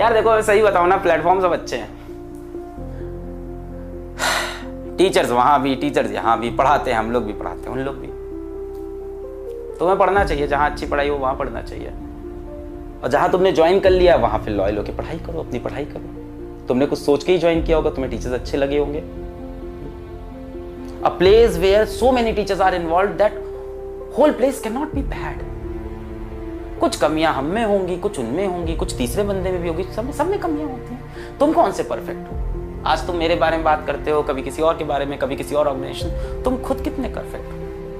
यार देखो सही बताओ ना, प्लेटफॉर्म सब अच्छे हैं, टीचर्स वहां भी, टीचर्स यहाँ भी पढ़ाते हैं, हम लोग भी पढ़ाते हैं, उन लोग भी। तुम्हें पढ़ना चाहिए, जहाँ अच्छी पढ़ाई हो वहां पढ़ना चाहिए, और जहां तुमने ज्वाइन कर लिया वहां फिर लॉयल होकर पढ़ाई करो, अपनी पढ़ाई करो। तुमने कुछ सोच के ही ज्वाइन किया होगा, तुम्हें टीचर्स अच्छे लगे होंगे। A place where so many teachers are involved that whole place can not be bad. कुछ कमियां हम में होंगी, कुछ उनमें होंगी, कुछ तीसरे बंदे में भी होगी, सब में कमियां होती हैं। तुम कौन से परफेक्ट हो? आज तुम मेरे बारे में बात करते हो, कभी किसी और के बारे में, कभी किसी और ऑर्गेनाइजेशन। तुम खुद कितने परफेक्ट हो?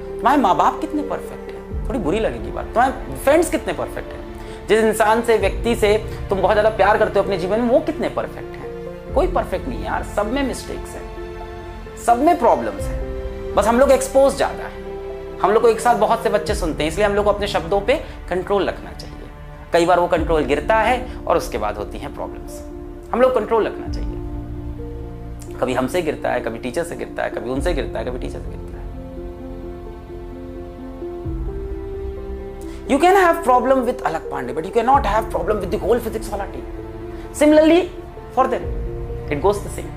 तुम्हारे माँ बाप कितने परफेक्ट है? थोड़ी बुरी लगेगी बात। तुम्हारे फ्रेंड्स कितने परफेक्ट है? जिस इंसान से, व्यक्ति से तुम बहुत ज्यादा प्यार करते हो अपने जीवन में, वो कितने परफेक्ट है? कोई परफेक्ट नहीं है यार, सब में मिस्टेक्स है, सब में प्रॉब्लम्स है। बस हम लोग एक्सपोज ज्यादा है। हम लोग को एक साथ बहुत से बच्चे सुनते हैं, इसलिए हम लोग को अपने शब्दों पे कंट्रोल रखना चाहिए। कई बार वो कंट्रोल गिरता है और उसके बाद होती हैं प्रॉब्लम्स। हम लोग कंट्रोल रखना चाहिए। कभी हमसे गिरता है, कभी टीचर से गिरता है, कभी उनसे गिरता है, कभी टीचर से गिरता है। You can have problem with Alak Pandey, but you cannot have problem with the whole physics वाला team. Similarly, for them, it goes the same.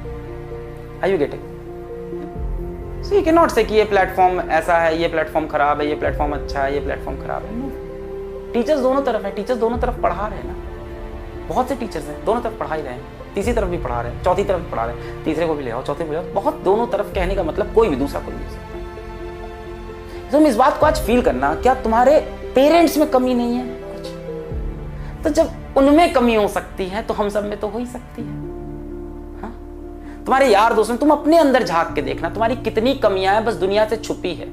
Are you getting? So you cannot say कि ये platform ऐसा है, ये platform खराब है, ये platform अच्छा है, ये प्लेटफॉर्म खराब है। No. टीचर्स दोनों तरफ है, टीचर्स दोनों तरफ पढ़ा रहे हैं ना। बहुत से टीचर्स हैं, दोनों तरफ पढ़ा ही रहे हैं, तीसरी तरफ भी पढ़ा रहे हैं, चौथी तरफ भी पढ़ा रहे हैं, तीसरे को भी ले आओ, चौथे को ले आओ। बहुत दोनों तरफ कहने का मतलब कोई भी दूसरा कोई नहीं हो सकता। तुम इस बात को आज फील करना, क्या तुम्हारे पेरेंट्स में कमी नहीं है कुछ? तो जब उनमें कमी हो सकती है तो हम सब में तो हो ही सकती है। हाँ? तुम्हारे यार दोस्त में तुम अपने अंदर झांक के देखना, तुम्हारी कितनी कमियां हैं बस दुनिया से छुपी है।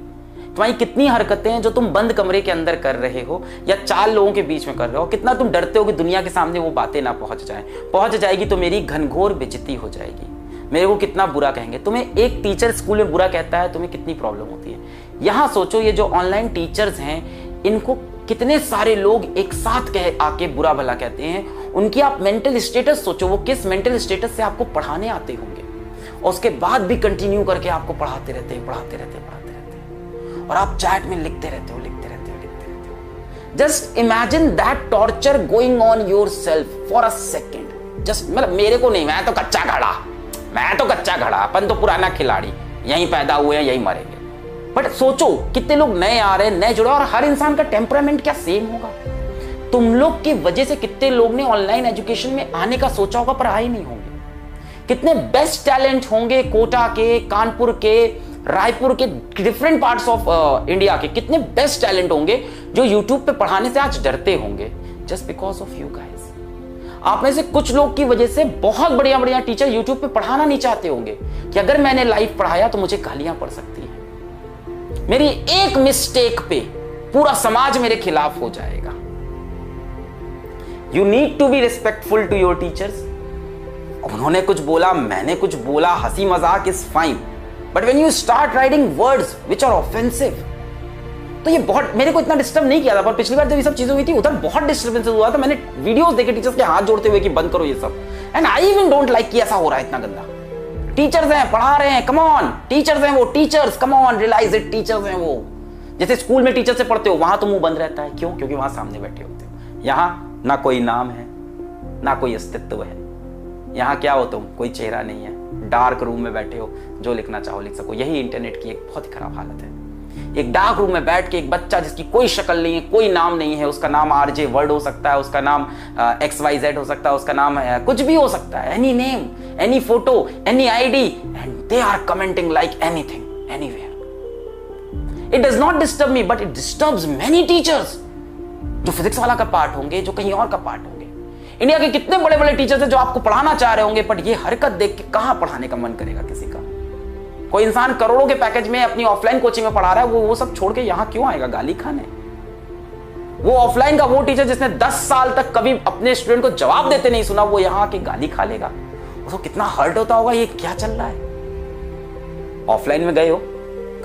तुम्हारी कितनी हरकतें हैं जो तुम बंद कमरे के अंदर कर रहे हो या 4 लोगों के बीच में कर रहे हो। कितना तुम डरते हो कि दुनिया के सामने वो बातें ना पहुंच जाए, पहुंच जाएगी तो मेरी घनघोर बेइज्जती हो जाएगी, मेरे को कितना बुरा कहेंगे। तुम्हें एक टीचर स्कूल में बुरा कहता है, तुम्हें कितनी प्रॉब्लम होती है। यहां सोचो, ये जो ऑनलाइन टीचर्स हैं, इनको कितने सारे लोग एक साथ कह आके बुरा भला कहते हैं। उनकी आप मेंटल स्टेटस सोचो, वो किस मेंटल स्टेटस से आपको पढ़ाने आते होंगे, और उसके बाद भी कंटिन्यू करके आपको पढ़ाते रहते हैं, पढ़ाते रहते हैं, पढ़ाते रहते हैं, और आप चैट में लिखते रहते हो, लिखते रहते हो, लिखते रहते हो। Just imagine that torture going on your self for a second. Just मतलब मेरे को नहीं, मैं तो कच्चा घड़ा, मैं तो कच्चा घड़ा, अपन तो पुराना खिलाड़ी, यहीं पैदा हुए हैं, यहीं मरेंगे। बट सोचो कितने लोग नए आ रहे हैं, नए जुड़े, और हर इंसान का टेम्परामेंट क्या सेम होगा? तुम लोग की वजह से कितने लोग ने ऑनलाइन एजुकेशन में आने का सोचा होगा पर आए नहीं होंगे। कितने बेस्ट टैलेंट होंगे कोटा के, कानपुर के, रायपुर के, डिफरेंट पार्ट्स ऑफ इंडिया के कितने बेस्ट टैलेंट होंगे जो यूट्यूब पे पढ़ाने से आज डरते होंगे, just because of you guys. आप में से कुछ लोग की वजह से बहुत बढ़िया बढ़िया टीचर यूट्यूब पे पढ़ाना नहीं चाहते होंगे कि अगर मैंने लाइव पढ़ाया तो मुझे गालियां पड़ सकती है, मेरी एक मिस्टेक पे पूरा समाज मेरे खिलाफ हो जाएगा। You need to be respectful to your teachers. उन्होंने कुछ बोला, मैंने कुछ बोला, हंसी मजाक is fine, but when you start writing words which are offensive, तो ये बहुत मेरे को इतना डिस्टर्ब नहीं किया था। पर पिछली बार जब ये सब चीजें हुई थी उधर बहुत डिस्टर्बेंस हुआ था। मैंने वीडियोस देखे टीचर्स के हाथ जोड़ते हुए कि बंद करो ये सब, and I even don't like कि ऐसा हो रहा है इतना गंदा। टीचर्स हैं, पढ़ा रहे हैं, कम ऑन, टीचर्स हैं वो, teachers, come on, realize it, teachers हैं वो। जैसे स्कूल में टीचर से पढ़ते हो, वहां तो मुंह बंद रहता है, क्यों? क्योंकि वहां सामने बैठे होते हो। यहां ना कोई नाम है, ना कोई अस्तित्व है। यहां क्या हो तुम? कोई चेहरा नहीं है, डार्क रूम में बैठे हो, जो लिखना चाहो लिख सको। यही इंटरनेट की एक बहुत ही खराब हालत है। एक डार्क रूम में बैठ के एक बच्चा जिसकी कोई शक्ल नहीं है, कोई नाम नहीं है, उसका नाम आरजे वर्ड हो सकता है, उसका नाम XYZ हो सकता है, उसका नाम कुछ भी हो सकता है, any name, any photo, any ID, and they are commenting like anything, anywhere. It does not disturb me, but it disturbs many teachers जो फिजिक्स वाला का पार्ट होंगे, जो कहीं और का पार्ट होंगे। इंडिया के कितने बड़े बड़े टीचर्स हैं जो आपको पढ़ाना चाह रहे होंगे, बट ये हरकत देख के कहां पढ़ाने का मन करेगा किसी का? कोई इंसान करोड़ों के पैकेज में अपनी ऑफलाइन कोचिंग में पढ़ा रहा है, वो सब छोड़ के यहां क्यों आएगा गाली खाने? वो ऑफलाइन का वो टीचर जिसने 10 साल तक कभी अपने स्टूडेंट को जवाब देते नहीं सुना, वो यहां आके गाली खा लेगा। उसको कितना हर्ट होता होगा, ये क्या चल रहा है? ऑफलाइन में गए हो,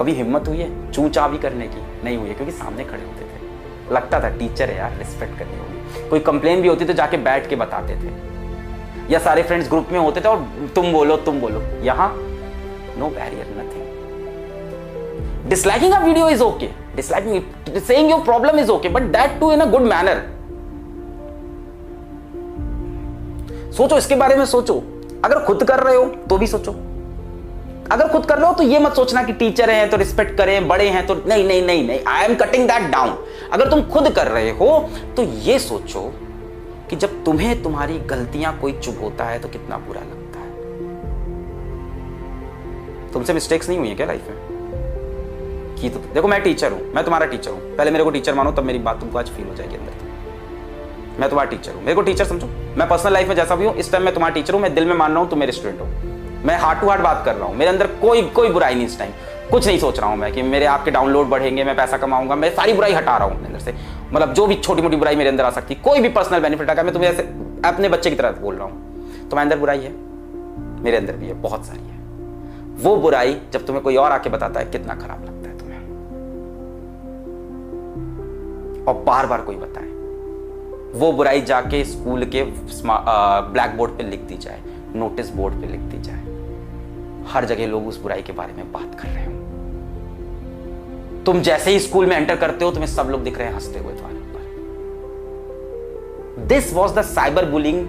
कभी हिम्मत हुई है चू चा भी करने की? नहीं हुई है, क्योंकि सामने खड़े होते थे, लगता था टीचर है यार, रिस्पेक्ट करनी होगी। कोई कंप्लेन भी होती तो जाके बैठ के बताते थे, या सारे फ्रेंड्स ग्रुप में होते थे और तुम बोलो तुम बोलो। यहां no barrier, nothing. Disliking a video is okay. Disliking it, saying your problem is okay, but that too in a good manner. सोचो, इसके बारे में सोचो। अगर खुद कर रहे हो तो भी सोचो। अगर खुद कर रहे हो तो ये मत सोचना कि टीचर हैं तो रिस्पेक्ट करें, बड़े हैं तो नहीं नहीं नहीं नहीं, I am cutting that down. अगर तुम खुद कर रहे हो तो ये सोचो कि जब तुम्हें तुम्हारी गलतियां कोई चुभोता है तो कितना बुरा लगता है। तुमसे मिस्टेक्स नहीं हुई है क्या लाइफ में? की तो देखो, मैं टीचर हूं, मैं तुम्हारा टीचर हूं, पहले मेरे को टीचर मानो, तब मेरी बात तुमको आज फील हो जाएगी अंदर तक। मैं तुम्हारा टीचर हूं, मेरे को टीचर समझो। मैं पर्सनल लाइफ में जैसा भी हूं, इस टाइम मैं तुम्हारा टीचर हूं। मैं दिल में मान रहा हूं तुम मेरे स्टूडेंट हो। मैं हार्ट टू हार्ट बात कर रहा हूं, मेरे अंदर कोई बुराई नहीं इस टाइम। कुछ नहीं सोच रहा हूं मैं कि मेरे आपके डाउनलोड बढ़ेंगे, मैं पैसा कमाऊंगा। मैं सारी बुराई हटा रहा हूं अंदर से, मतलब जो भी छोटी मोटी बुराई मेरे अंदर आ सकती, कोई भी पर्सनल बेनिफिट आकर मैं तुम्हें ऐसे अपने बच्चे की तरह बोल रहा हूं। तुम्हारे अंदर बुराई है, मेरे अंदर भी है, बहुत सारी है। वो बुराई जब तुम्हें कोई और आके बताता है कितना खराब लगता है तुम्हें, और बार बार कोई बताए। वो बुराई जाके स्कूल के ब्लैक बोर्ड पे लिख दी जाए, नोटिस बोर्ड पे लिख दी जाए, हर जगह लोग उस बुराई के बारे में बात कर रहे हो। तुम जैसे ही स्कूल में एंटर करते हो तुम्हें सब लोग दिख रहे हैं हंसते हुए तुम्हारे ऊपर। This was the cyber bullying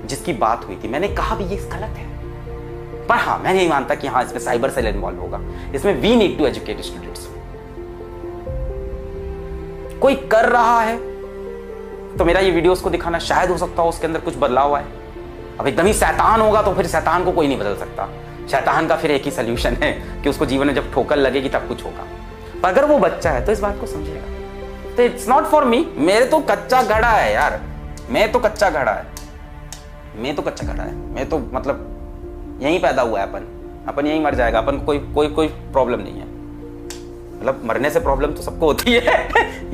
जिसकी बात हुई थी। मैंने कहा भी ये गलत है, पर हाँ, मैं नहीं मानता कि हाँ इसमें साइबर सेल इन्वॉल्व होगा। इसमें we need to educate students. कोई कर रहा है तो मेरा ये वीडियो उसको दिखाना, शायद हो सकता हो उसके अंदर कुछ बदलाव आए। अब एकदम ही शैतान होगा तो फिर शैतान को कोई नहीं बदल सकता। शैतान का फिर एक ही सोल्यूशन है कि उसको जीवन में जब ठोकर लगेगी तब कुछ होगा। पर अगर वो बच्चा है तो इस बात को समझेगा। तो इट्स नॉट फॉर मी। मेरे तो कच्चा घड़ा है यार, मैं तो कच्चा घड़ा है, मैं तो कच्चा घड़ा है। मैं तो मतलब यहीं पैदा हुआ है, अपन यहीं मर जाएगा। अपन कोई प्रॉब्लम नहीं है। मतलब मरने से प्रॉब्लम तो सबको होती है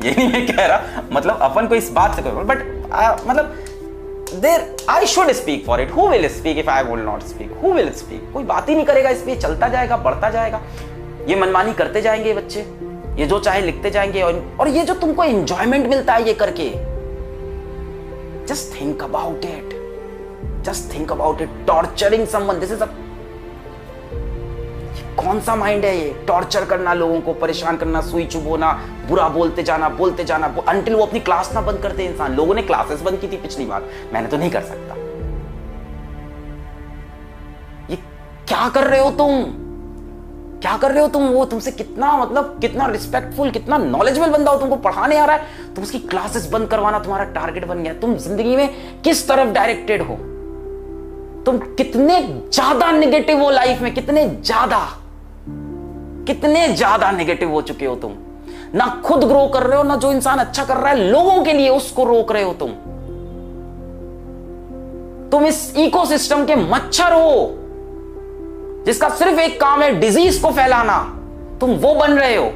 ये नहीं मैं कह रहा, मतलब अपन को इस बात से कोई, बट मतलब there I should speak for it. Who will speak if I will not speak? Who will speak? कोई बात ही नहीं करेगा इस पे, चलता जाएगा, बढ़ता जाएगा। ये मनमानी करते जाएंगे ये बच्चे, ये जो चाहे लिखते जाएंगे। और ये जो तुमको एंजॉयमेंट मिलता है ये करके, just think about it, just think about it. Torturing someone, this is a, कौन सा माइंड है ये? टॉर्चर करना, लोगों को परेशान करना, सुई चुभोना, बुरा बोलते जाना अंटिल वो अपनी क्लास ना बंद करते इंसान। लोगों ने क्लासेस बंद की थी पिछली बार, मैंने तो नहीं कर सकता। ये क्या कर रहे हो तुम? क्या कर रहे हो तुम? वो तुमसे कितना, मतलब कितना रिस्पेक्टफुल, कितना नॉलेजेबल बंदा हो, तुमको पढ़ाने आ रहा है, तुम उसकी क्लासेस बंद करवाना तुम्हारा टारगेट बन गया। तुम जिंदगी में किस तरफ डायरेक्टेड हो? तुम कितने ज्यादा नेगेटिव हो लाइफ में, कितने ज्यादा नेगेटिव हो चुके हो तुम। ना खुद ग्रो कर रहे हो, ना जो इंसान अच्छा कर रहा है लोगों के लिए उसको रोक रहे हो तुम इस इकोसिस्टम के मच्छर हो जिसका सिर्फ एक काम है डिजीज को फैलाना। तुम वो बन रहे हो।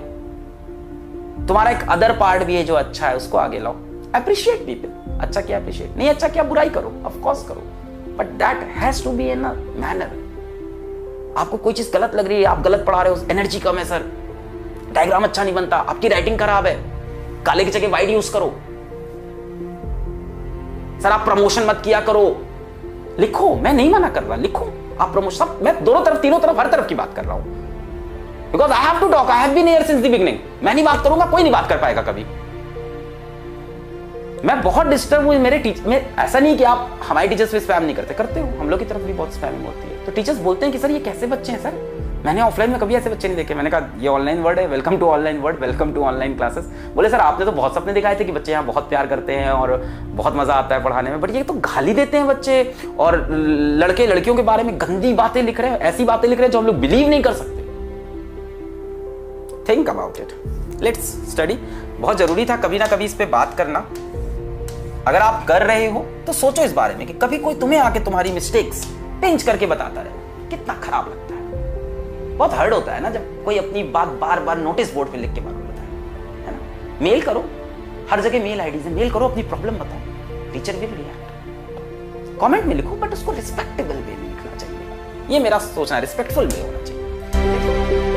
तुम्हारा एक अदर पार्ट भी है जो अच्छा है, उसको आगे लाओ। Appreciate people. अच्छा क्या अप्रिशिएट, नहीं अच्छा क्या बुराई करो, ऑफ कोर्स करो, but that has to be in a manner. आपको कोई चीज गलत लग रही है, आप गलत पढ़ा रहे हो, एनर्जी कम है सर, डायग्राम अच्छा नहीं बनता, आपकी राइटिंग खराब है, काले की जगह वाइट यूज करो, सर आप प्रमोशन मत किया करो। लिखो, मैं नहीं मना कर रहा, लिखो आप प्रमोशन। मैं दोनों तरफ, तीनों तरफ, हर तरफ की बात कर रहा हूं, because I have to talk, I have been here since the beginning. मैं नहीं बात करूंगा, कोई नहीं बात कर पाएगा कभी। मैं बहुत डिस्टर्ब हूं मेरे टीचर में। ऐसा नहीं कि आप हमारे टीचर्स पे स्पैम नहीं करते हो, हम लोग की तरफ भी बहुत स्पैमिंग होती है। तो टीचर्स बोलते हैं कि सर ये कैसे बच्चे हैं सर, मैंने ऑफलाइन में कभी ऐसे बच्चे नहीं देखे। मैंने कहा ये ऑनलाइन वर्ड है, welcome to online world, welcome to online classes. बोले सर आपने तो बहुत सपने दिखाए थे कि बच्चे यहाँ बहुत प्यार करते हैं और बहुत मजा आता है पढ़ाने में, बट ये तो गाली देते हैं बच्चे, और लड़के लड़कियों के बारे में गंदी बातें लिख रहे हैं, ऐसी बातें लिख रहे हैं जो हम लोग बिलीव नहीं कर सकते। Think about it, let's study. बहुत जरूरी था कभी ना कभी इस पे बात करना। अगर आप कर रहे हो तो सोचो इस बारे में कि कभी कोई तुम्हें आके तुम्हारी मिस्टेक्स पिंच करके बताता रहे, कितना खराब लगता है। बहुत हर्ट होता है ना जब कोई अपनी बात बार बार नोटिस बोर्ड पे लिख के बताता है ना। मेल करो, हर जगह मेल आईडी से मेल करो, अपनी प्रॉब्लम बताओ, टीचर विल रिएक्ट। कमेंट में लिखो, बट उसको रिस्पेक्टेबल वे में लिखना चाहिए। ये मेरा सोचना है, रिस्पेक्टफुल वे होना चाहिए।